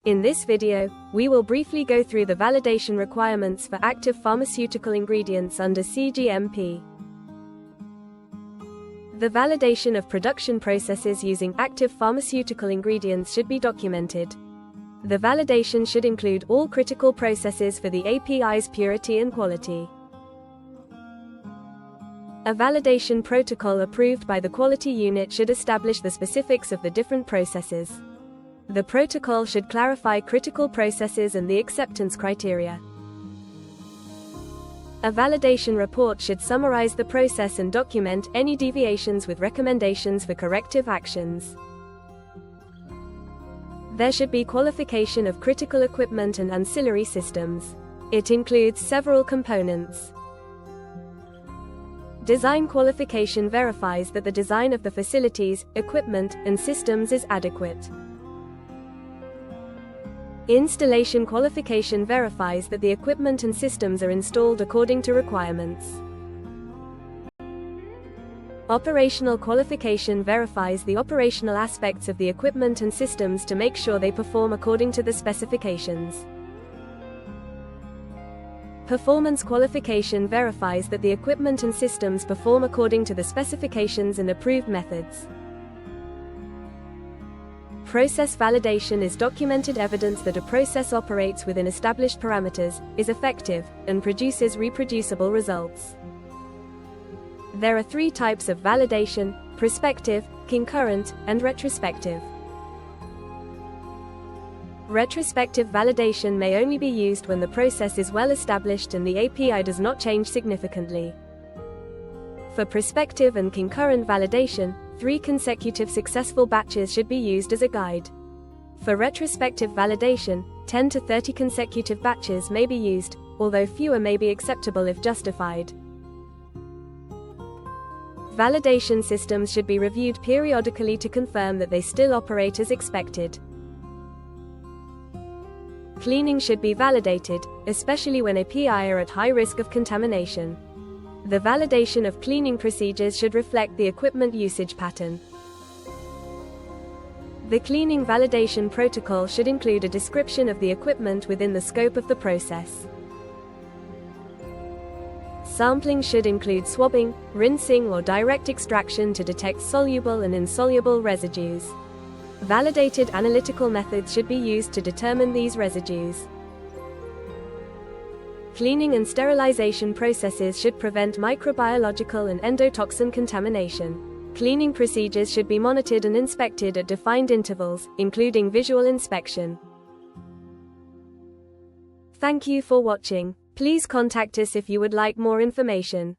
In this video, we will briefly go through the validation requirements for active pharmaceutical ingredients under cGMP. The validation of production processes using active pharmaceutical ingredients should be documented. The validation should include all critical processes for the API's purity and quality. A validation protocol approved by the quality unit should establish the specifics of the different processes. The protocol should clarify critical processes and the acceptance criteria. A validation report should summarize the process and document any deviations with recommendations for corrective actions. There should be qualification of critical equipment and ancillary systems. It includes several components. Design qualification verifies that the design of the facilities, equipment, and systems is adequate. Installation qualification verifies that the equipment and systems are installed according to requirements. Operational qualification verifies the operational aspects of the equipment and systems to make sure they perform according to the specifications. Performance qualification verifies that the equipment and systems perform according to the specifications and approved methods. Process validation is documented evidence that a process operates within established parameters, is effective, and produces reproducible results. There are three types of validation: prospective, concurrent, and retrospective. Retrospective validation may only be used when the process is well established and the API does not change significantly. For prospective and concurrent validation, 3 consecutive successful batches should be used as a guide. For retrospective validation, 10 to 30 consecutive batches may be used, although fewer may be acceptable if justified. Validation systems should be reviewed periodically to confirm that they still operate as expected. Cleaning should be validated, especially when API are at high risk of contamination. The validation of cleaning procedures should reflect the equipment usage pattern. The cleaning validation protocol should include a description of the equipment within the scope of the process. Sampling should include swabbing, rinsing, or direct extraction to detect soluble and insoluble residues. Validated analytical methods should be used to determine these residues. Cleaning and sterilization processes should prevent microbiological and endotoxin contamination. Cleaning procedures should be monitored and inspected at defined intervals, including visual inspection. Thank you for watching. Please contact us if you would like more information.